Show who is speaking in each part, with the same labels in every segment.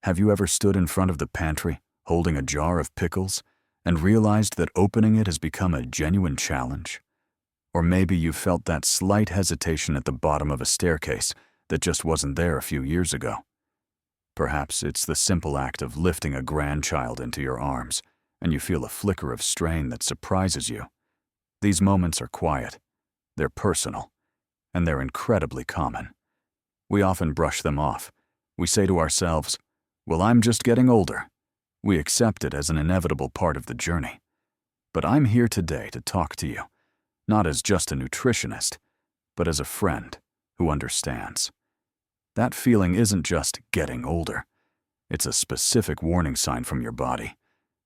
Speaker 1: Have you ever stood in front of the pantry, holding a jar of pickles, and realized that opening it has become a genuine challenge? Or maybe you felt that slight hesitation at the bottom of a staircase that just wasn't there a few years ago. Perhaps it's the simple act of lifting a grandchild into your arms, and you feel a flicker of strain that surprises you. These moments are quiet, they're personal, and they're incredibly common. We often brush them off. We say to ourselves, "Well, I'm just getting older." We accept it as an inevitable part of the journey. But I'm here today to talk to you, not as just a nutritionist, but as a friend who understands. That feeling isn't just getting older. It's a specific warning sign from your body.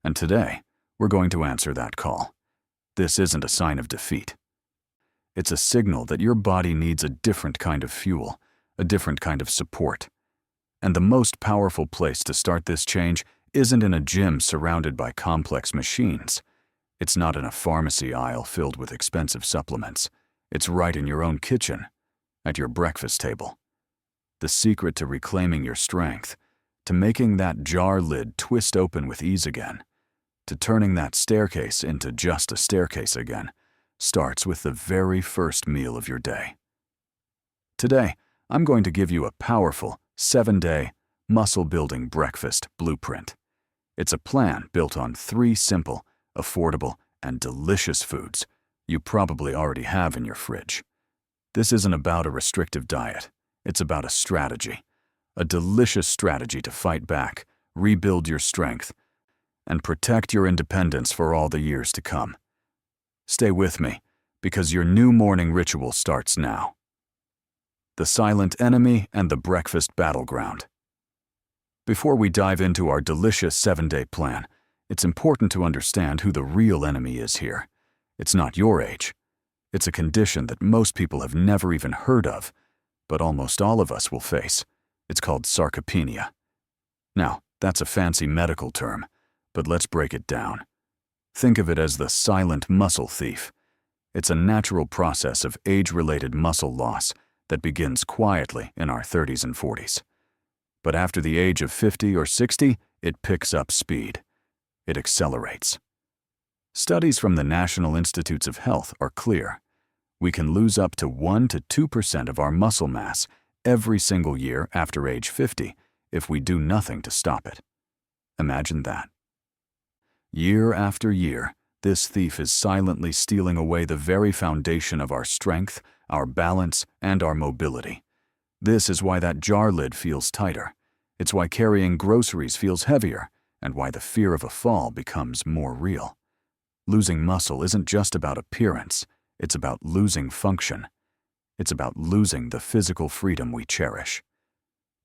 Speaker 1: And today, we're going to answer that call. This isn't a sign of defeat. It's a signal that your body needs a different kind of fuel, a different kind of support. And the most powerful place to start this change isn't in a gym surrounded by complex machines. It's not in a pharmacy aisle filled with expensive supplements. It's right in your own kitchen, at your breakfast table. The secret to reclaiming your strength, to making that jar lid twist open with ease again, to turning that staircase into just a staircase again, starts with the very first meal of your day. Today, I'm going to give you a powerful 7-day muscle-building breakfast blueprint. It's a plan built on 3 simple, affordable, and delicious foods you probably already have in your fridge. This isn't about a restrictive diet. It's about a strategy, a delicious strategy to fight back, rebuild your strength, and protect your independence for all the years to come. Stay with me, because your new morning ritual starts now. The silent enemy and the breakfast battleground. Before we dive into our delicious 7-day plan, it's important to understand who the real enemy is here. It's not your age. It's a condition that most people have never even heard of, but almost all of us will face. It's called sarcopenia. Now, that's a fancy medical term, but let's break it down. Think of it as the silent muscle thief. It's a natural process of age-related muscle loss that begins quietly in our 30s and 40s. But after the age of 50 or 60, it picks up speed. It accelerates. Studies from the National Institutes of Health are clear. We can lose up to 1 to 2% of our muscle mass every single year after age 50 if we do nothing to stop it. Imagine that. Year after year, this thief is silently stealing away the very foundation of our strength, our balance, and our mobility. This is why that jar lid feels tighter. It's why carrying groceries feels heavier, and why the fear of a fall becomes more real. Losing muscle isn't just about appearance. It's about losing function. It's about losing the physical freedom we cherish.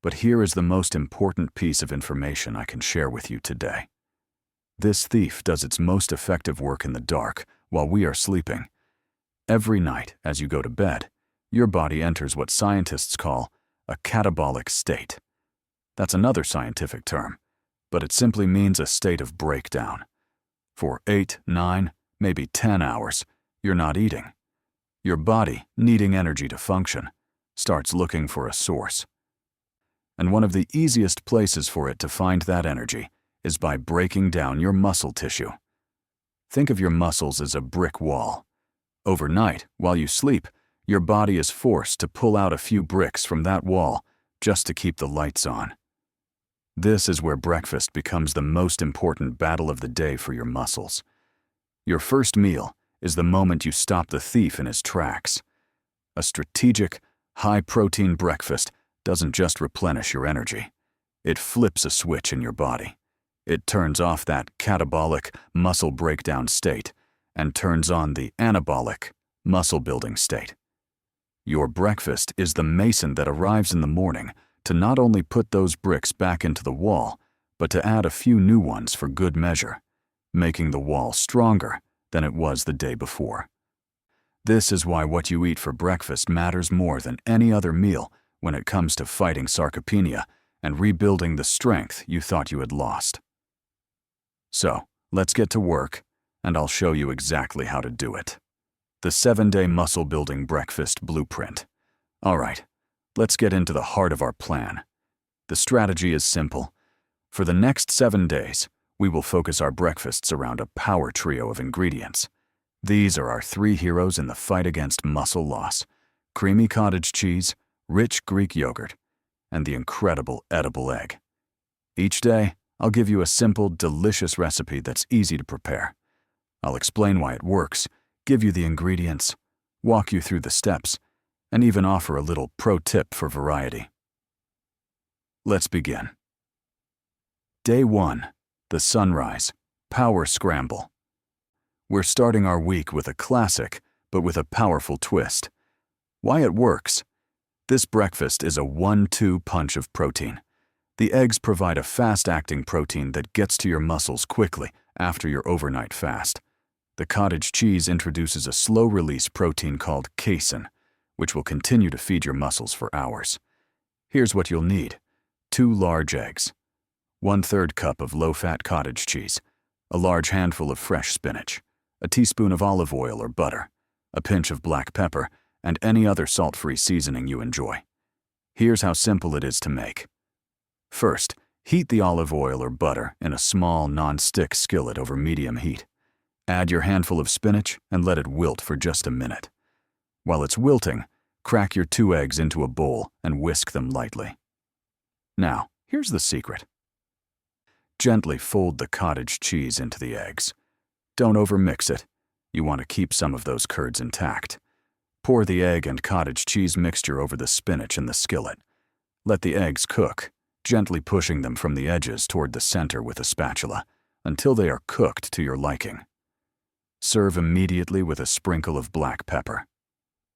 Speaker 1: But here is the most important piece of information I can share with you today. This thief does its most effective work in the dark while we are sleeping. Every night, as you go to bed, your body enters what scientists call a catabolic state. That's another scientific term, but it simply means a state of breakdown. For 8, 9, maybe 10 hours, you're not eating. Your body, needing energy to function, starts looking for a source. And one of the easiest places for it to find that energy is by breaking down your muscle tissue. Think of your muscles as a brick wall. Overnight, while you sleep, your body is forced to pull out a few bricks from that wall just to keep the lights on. This is where breakfast becomes the most important battle of the day for your muscles. Your first meal is the moment you stop the thief in his tracks. A strategic, high-protein breakfast doesn't just replenish your energy. It flips a switch in your body. It turns off that catabolic, muscle breakdown state and turns on the anabolic, muscle-building state. Your breakfast is the mason that arrives in the morning to not only put those bricks back into the wall, but to add a few new ones for good measure, making the wall stronger than it was the day before. This is why what you eat for breakfast matters more than any other meal when it comes to fighting sarcopenia and rebuilding the strength you thought you had lost. So, let's get to work, and I'll show you exactly how to do it. The 7-day muscle-building breakfast blueprint. All right, let's get into the heart of our plan. The strategy is simple. For the next 7 days, we will focus our breakfasts around a power trio of ingredients. These are our 3 heroes in the fight against muscle loss: creamy cottage cheese, rich Greek yogurt, and the incredible edible egg. Each day, I'll give you a simple, delicious recipe that's easy to prepare. I'll explain why it works, give you the ingredients, walk you through the steps, and even offer a little pro tip for variety. Let's begin. Day 1, the sunrise, power scramble. We're starting our week with a classic, but with a powerful twist. Why it works? This breakfast is a 1-2 punch of protein. The eggs provide a fast-acting protein that gets to your muscles quickly after your overnight fast. The cottage cheese introduces a slow-release protein called casein, which will continue to feed your muscles for hours. Here's what you'll need: 2 large eggs, 1/3 cup of low-fat cottage cheese, a large handful of fresh spinach, a teaspoon of olive oil or butter, a pinch of black pepper, and any other salt-free seasoning you enjoy. Here's how simple it is to make. First, heat the olive oil or butter in a small, non-stick skillet over medium heat. Add your handful of spinach and let it wilt for just a minute. While it's wilting, crack your 2 eggs into a bowl and whisk them lightly. Now, here's the secret. Gently fold the cottage cheese into the eggs. Don't overmix it. You want to keep some of those curds intact. Pour the egg and cottage cheese mixture over the spinach in the skillet. Let the eggs cook, gently pushing them from the edges toward the center with a spatula, until they are cooked to your liking. Serve immediately with a sprinkle of black pepper.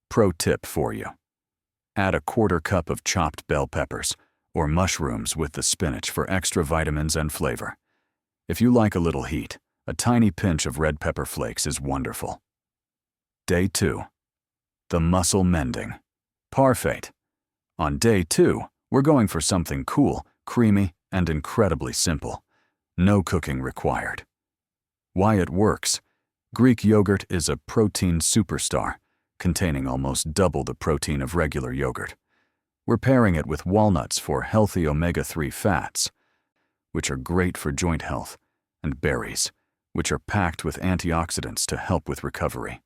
Speaker 1: Pro tip for you: add a 1/4 cup of chopped bell peppers or mushrooms with the spinach for extra vitamins and flavor. If you like a little heat, a tiny pinch of red pepper flakes is wonderful. Day 2, the muscle mending. Parfait. On day 2, we're going for something cool, creamy, and incredibly simple. No cooking required. Why it works? Greek yogurt is a protein superstar, containing almost double the protein of regular yogurt. We're pairing it with walnuts for healthy omega-3 fats, which are great for joint health, and berries, which are packed with antioxidants to help with recovery.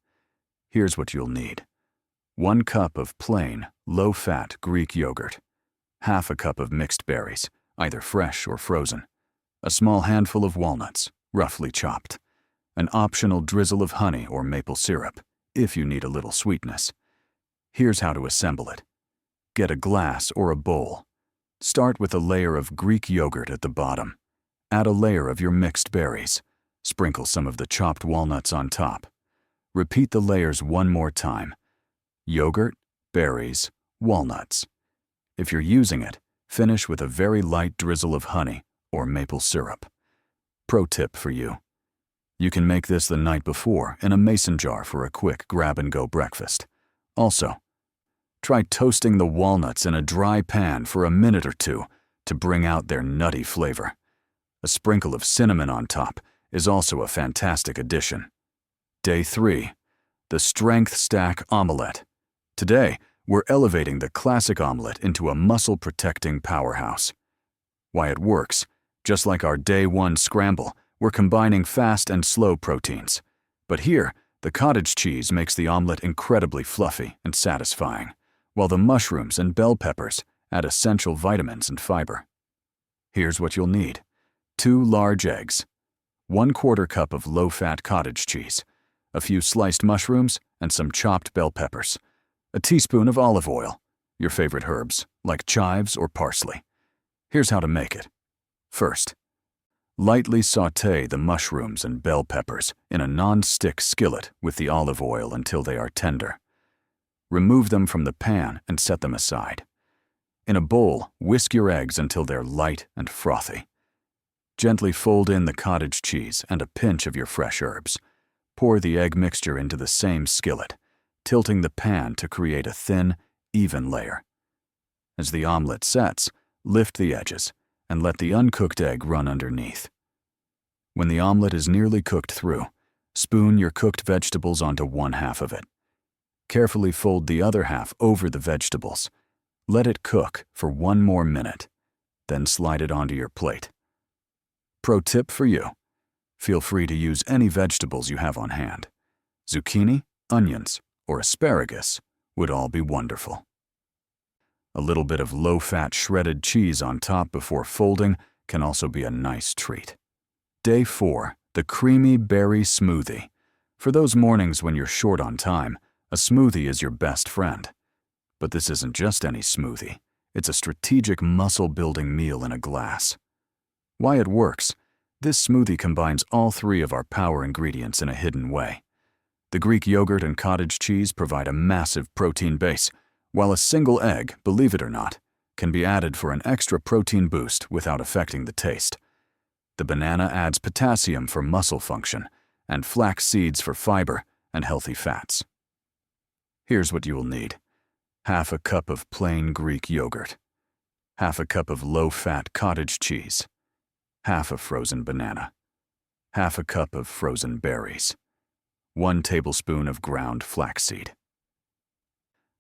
Speaker 1: Here's what you'll need: 1 cup of plain, low-fat Greek yogurt, 1/2 cup of mixed berries, either fresh or frozen, a small handful of walnuts, roughly chopped, an optional drizzle of honey or maple syrup, if you need a little sweetness. Here's how to assemble it. Get a glass or a bowl. Start with a layer of Greek yogurt at the bottom. Add a layer of your mixed berries. Sprinkle some of the chopped walnuts on top. Repeat the layers 1 more time. Yogurt, berries, walnuts. If you're using it, finish with a very light drizzle of honey or maple syrup. Pro tip for you: you can make this the night before in a mason jar for a quick grab-and-go breakfast. Also, try toasting the walnuts in a dry pan for a minute or 2 to bring out their nutty flavor. A sprinkle of cinnamon on top is also a fantastic addition. Day 3, the Strength Stack Omelette. Today, we're elevating the classic omelette into a muscle-protecting powerhouse. Why it works: just like our Day 1 scramble, we're combining fast and slow proteins. But here, the cottage cheese makes the omelette incredibly fluffy and satisfying, while the mushrooms and bell peppers add essential vitamins and fiber. Here's what you'll need: 2 large eggs, 1/4 cup of low-fat cottage cheese, a few sliced mushrooms, and some chopped bell peppers, a teaspoon of olive oil, your favorite herbs, like chives or parsley. Here's how to make it. First, lightly sauté the mushrooms and bell peppers in a non-stick skillet with the olive oil until they are tender. Remove them from the pan and set them aside. In a bowl, whisk your eggs until they're light and frothy. Gently fold in the cottage cheese and a pinch of your fresh herbs. Pour the egg mixture into the same skillet, tilting the pan to create a thin, even layer. As the omelette sets, lift the edges and let the uncooked egg run underneath. When the omelette is nearly cooked through, spoon your cooked vegetables onto 1/2 of it. Carefully fold the other half over the vegetables. Let it cook for 1 more minute, then slide it onto your plate. Pro tip for you. Feel free to use any vegetables you have on hand. Zucchini, onions, or asparagus would all be wonderful. A little bit of low-fat shredded cheese on top before folding can also be a nice treat. Day 4, the creamy berry smoothie. For those mornings when you're short on time, a smoothie is your best friend. But this isn't just any smoothie. It's a strategic muscle-building meal in a glass. Why it works? This smoothie combines all 3 of our power ingredients in a hidden way. The Greek yogurt and cottage cheese provide a massive protein base, while a single egg, believe it or not, can be added for an extra protein boost without affecting the taste. The banana adds potassium for muscle function, and flax seeds for fiber and healthy fats. Here's what you will need. Half a cup of plain Greek yogurt, half a cup of low-fat cottage cheese, half a frozen banana, half a cup of frozen berries, 1 tablespoon of ground flaxseed.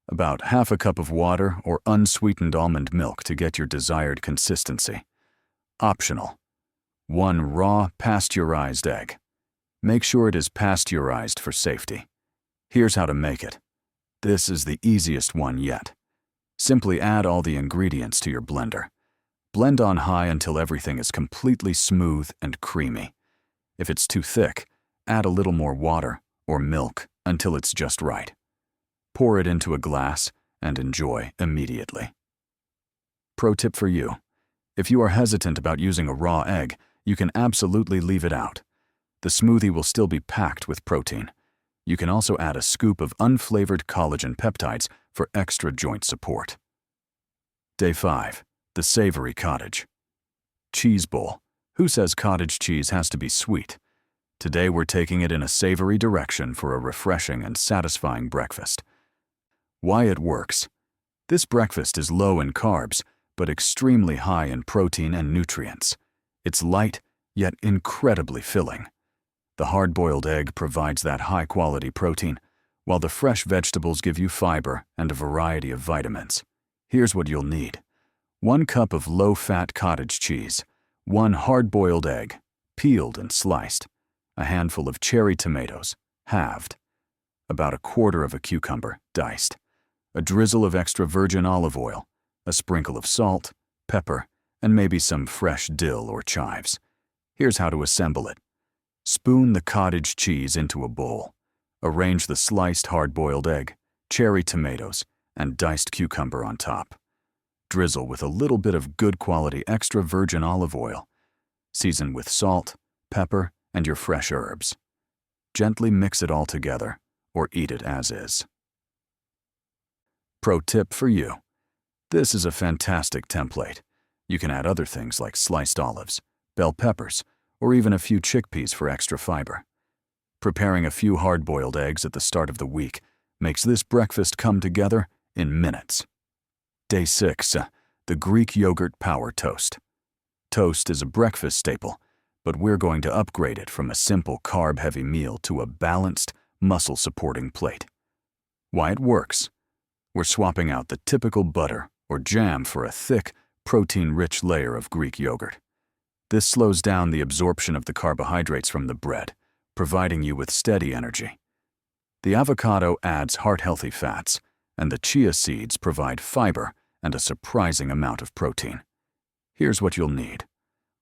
Speaker 1: About half a cup of water or unsweetened almond milk to get your desired consistency. Optional. 1 raw pasteurized egg. Make sure it is pasteurized for safety. Here's how to make it. This is the easiest one yet. Simply add all the ingredients to your blender. Blend on high until everything is completely smooth and creamy. If it's too thick, add a little more water or milk until it's just right. Pour it into a glass and enjoy immediately. Pro tip for you. If you are hesitant about using a raw egg, you can absolutely leave it out. The smoothie will still be packed with protein. You can also add a scoop of unflavored collagen peptides for extra joint support. Day 5, the savory cottage. Cheese bowl. Who says cottage cheese has to be sweet? Today we're taking it in a savory direction for a refreshing and satisfying breakfast. Why it works. This breakfast is low in carbs, but extremely high in protein and nutrients. It's light, yet incredibly filling. The hard-boiled egg provides that high-quality protein, while the fresh vegetables give you fiber and a variety of vitamins. Here's what you'll need. 1 cup of low-fat cottage cheese, 1 hard-boiled egg, peeled and sliced, a handful of cherry tomatoes, halved, about 1/4 of a cucumber, diced, a drizzle of extra virgin olive oil, a sprinkle of salt, pepper, and maybe some fresh dill or chives. Here's how to assemble it. Spoon the cottage cheese into a bowl. Arrange the sliced hard-boiled egg, cherry tomatoes, and diced cucumber on top. Drizzle with a little bit of good quality extra virgin olive oil. Season with salt, pepper, and your fresh herbs. Gently mix it all together, or eat it as is. Pro tip for you. This is a fantastic template. You can add other things like sliced olives, bell peppers, or even a few chickpeas for extra fiber. Preparing a few hard-boiled eggs at the start of the week makes this breakfast come together in minutes. Day 6, the Greek yogurt power toast. Toast is a breakfast staple, but we're going to upgrade it from a simple carb-heavy meal to a balanced, muscle-supporting plate. Why it works. We're swapping out the typical butter or jam for a thick, protein-rich layer of Greek yogurt. This slows down the absorption of the carbohydrates from the bread, providing you with steady energy. The avocado adds heart-healthy fats, and the chia seeds provide fiber and a surprising amount of protein. Here's what you'll need.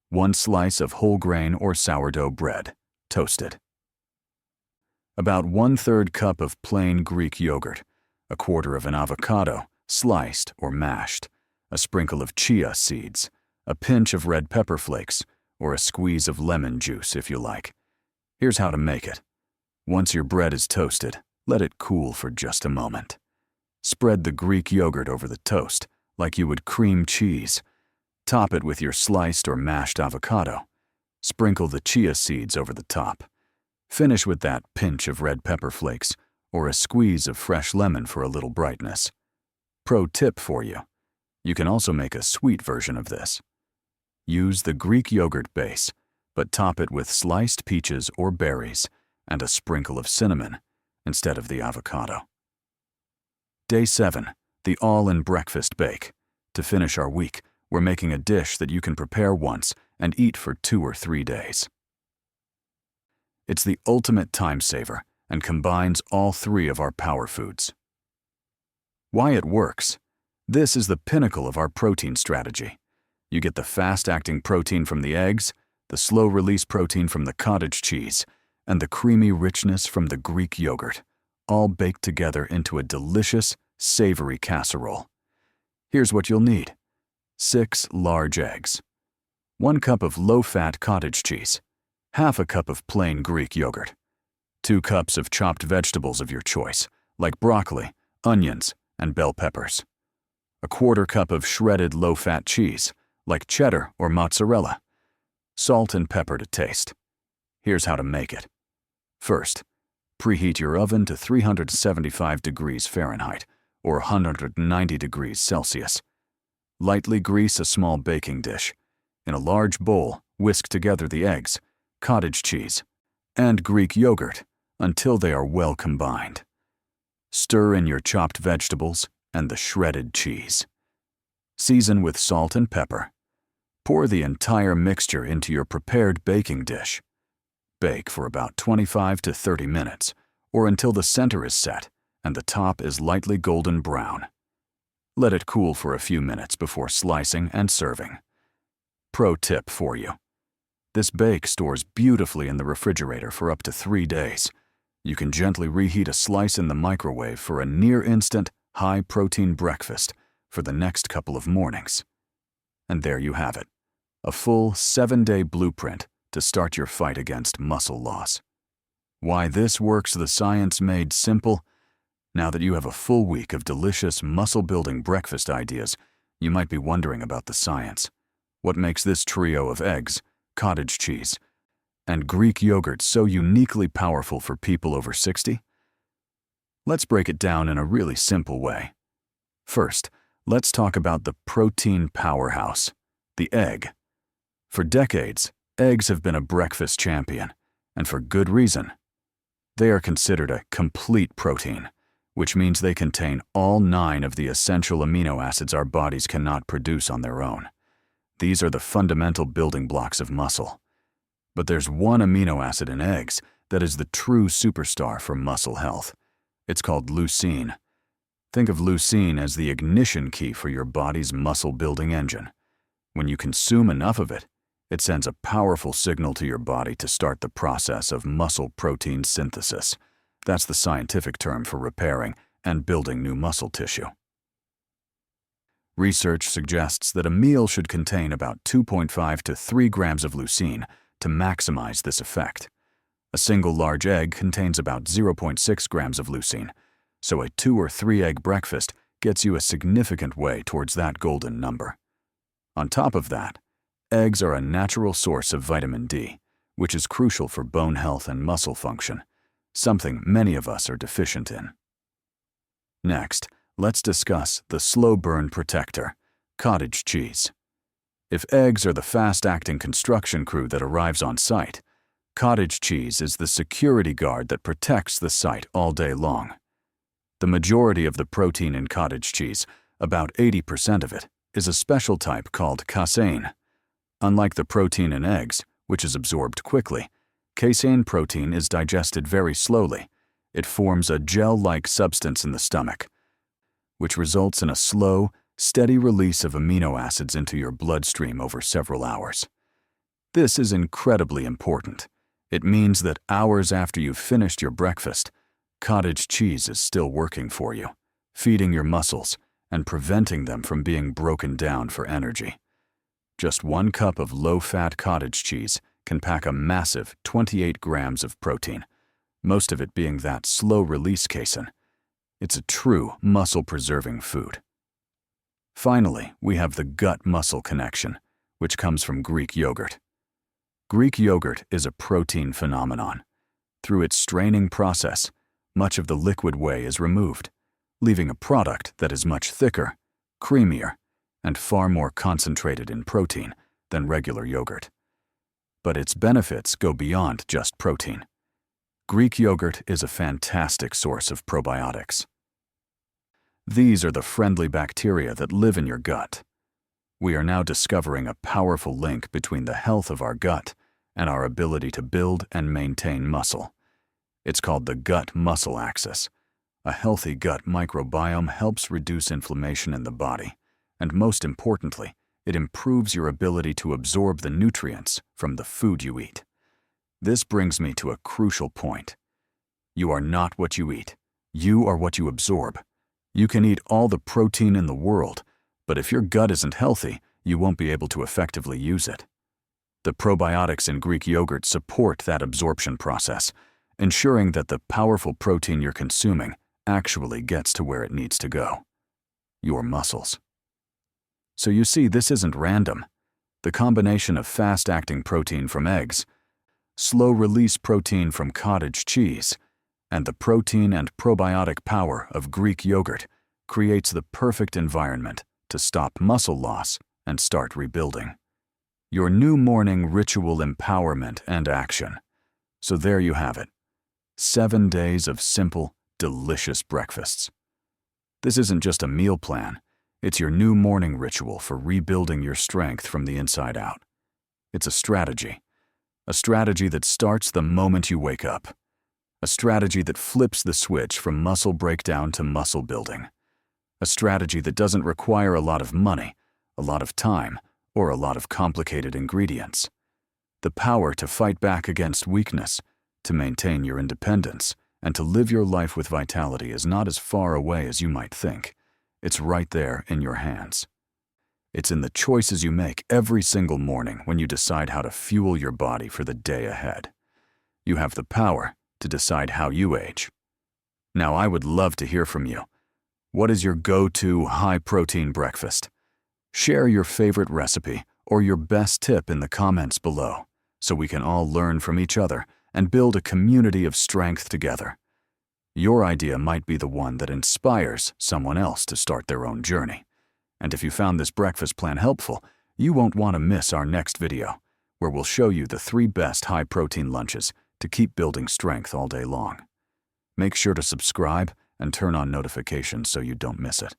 Speaker 1: 1 slice of whole grain or sourdough bread, toasted. About 1/3 cup of plain Greek yogurt, 1/4 of an avocado, sliced or mashed, a sprinkle of chia seeds, a pinch of red pepper flakes, or a squeeze of lemon juice if you like. Here's how to make it. Once your bread is toasted, let it cool for just a moment. Spread the Greek yogurt over the toast, like you would cream cheese. Top it with your sliced or mashed avocado. Sprinkle the chia seeds over the top. Finish with that pinch of red pepper flakes, or a squeeze of fresh lemon for a little brightness. Pro tip for you. You can also make a sweet version of this. Use the Greek yogurt base, but top it with sliced peaches or berries and a sprinkle of cinnamon instead of the avocado. Day 7, the all-in breakfast bake. To finish our week, we're making a dish that you can prepare once and eat for 2 or 3 days. It's the ultimate time saver and combines all 3 of our power foods. Why it works? This is the pinnacle of our protein strategy. You get the fast-acting protein from the eggs, the slow-release protein from the cottage cheese, and the creamy richness from the Greek yogurt, all baked together into a delicious, savory casserole. Here's what you'll need: 6 large eggs, 1 cup of low-fat cottage cheese, half a cup of plain Greek yogurt, 2 cups of chopped vegetables of your choice, like broccoli, onions, and bell peppers, a 1/4 cup of shredded low-fat cheese, like cheddar or mozzarella, salt and pepper to taste. Here's how to make it. First, preheat your oven to 375 degrees Fahrenheit or 190 degrees Celsius. Lightly grease a small baking dish. In a large bowl, whisk together the eggs, cottage cheese, and Greek yogurt until they are well combined. Stir in your chopped vegetables and the shredded cheese. Season with salt and pepper. Pour the entire mixture into your prepared baking dish. Bake for about 25 to 30 minutes, or until the center is set and the top is lightly golden brown. Let it cool for a few minutes before slicing and serving. Pro tip for you: this bake stores beautifully in the refrigerator for up to 3 days. You can gently reheat a slice in the microwave for a near-instant, high-protein breakfast for the next couple of mornings. And there you have it, a full 7-day blueprint to start your fight against muscle loss. Why this works the science made simple? Now that you have a full week of delicious muscle-building breakfast ideas, you might be wondering about the science. What makes this trio of eggs, cottage cheese, and Greek yogurt so uniquely powerful for people over 60? Let's break it down in a really simple way. First, let's talk about the protein powerhouse, the egg. For decades, eggs have been a breakfast champion, and for good reason. They are considered a complete protein, which means they contain all 9 of the essential amino acids our bodies cannot produce on their own. These are the fundamental building blocks of muscle. But there's one amino acid in eggs that is the true superstar for muscle health. It's called leucine. Think of leucine as the ignition key for your body's muscle-building engine. When you consume enough of it, it sends a powerful signal to your body to start the process of muscle protein synthesis. That's the scientific term for repairing and building new muscle tissue. Research suggests that a meal should contain about 2.5 to 3 grams of leucine to maximize this effect. A single large egg contains about 0.6 grams of leucine, so a 2 or 3 egg breakfast gets you a significant way towards that golden number. On top of that, eggs are a natural source of vitamin D, which is crucial for bone health and muscle function, something many of us are deficient in. Next, let's discuss the slow burn protector, cottage cheese. If eggs are the fast-acting construction crew that arrives on site, cottage cheese is the security guard that protects the site all day long. The majority of the protein in cottage cheese, about 80% of it, is a special type called casein. Unlike the protein in eggs, which is absorbed quickly, casein protein is digested very slowly. It forms a gel-like substance in the stomach, which results in a slow, steady release of amino acids into your bloodstream over several hours. This is incredibly important. It means that hours after you've finished your breakfast, cottage cheese is still working for you, feeding your muscles and preventing them from being broken down for energy. Just 1 cup of low-fat cottage cheese can pack a massive 28 grams of protein, most of it being that slow-release casein. It's a true muscle-preserving food. Finally, we have the gut-muscle connection, which comes from Greek yogurt. Greek yogurt is a protein phenomenon. Through its straining process, much of the liquid whey is removed, leaving a product that is much thicker, creamier, and far more concentrated in protein than regular yogurt. But its benefits go beyond just protein. Greek yogurt is a fantastic source of probiotics. These are the friendly bacteria that live in your gut. We are now discovering a powerful link between the health of our gut and our ability to build and maintain muscle. It's called the gut-muscle axis. A healthy gut microbiome helps reduce inflammation in the body, and most importantly, it improves your ability to absorb the nutrients from the food you eat. This brings me to a crucial point. You are not what you eat. You are what you absorb. You can eat all the protein in the world, but if your gut isn't healthy, you won't be able to effectively use it. The probiotics in Greek yogurt support that absorption process, ensuring that the powerful protein you're consuming actually gets to where it needs to go: your muscles. So you see, this isn't random. The combination of fast-acting protein from eggs, slow-release protein from cottage cheese, and the protein and probiotic power of Greek yogurt creates the perfect environment to stop muscle loss and start rebuilding. Your new morning ritual empowerment and action. So there you have it. 7 days of simple, delicious breakfasts. This isn't just a meal plan. It's your new morning ritual for rebuilding your strength from the inside out. It's a strategy that starts the moment you wake up. A strategy that flips the switch from muscle breakdown to muscle building. A strategy that doesn't require a lot of money, a lot of time, or a lot of complicated ingredients. The power to fight back against weakness, to maintain your independence, and to live your life with vitality is not as far away as you might think. It's right there in your hands. It's in the choices you make every single morning when you decide how to fuel your body for the day ahead. You have the power to decide how you age. Now, I would love to hear from you. What is your go-to high-protein breakfast? Share your favorite recipe or your best tip in the comments below, so we can all learn from each other and build a community of strength together. Your idea might be the one that inspires someone else to start their own journey. And if you found this breakfast plan helpful, you won't want to miss our next video, where we'll show you the 3 best high-protein lunches to keep building strength all day long. Make sure to subscribe and turn on notifications so you don't miss it.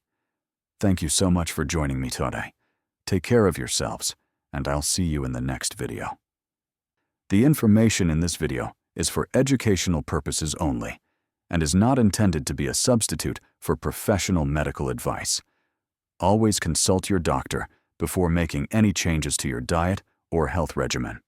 Speaker 1: Thank you so much for joining me today. Take care of yourselves, and I'll see you in the next video. The information in this video is for educational purposes only and is not intended to be a substitute for professional medical advice. Always consult your doctor before making any changes to your diet or health regimen.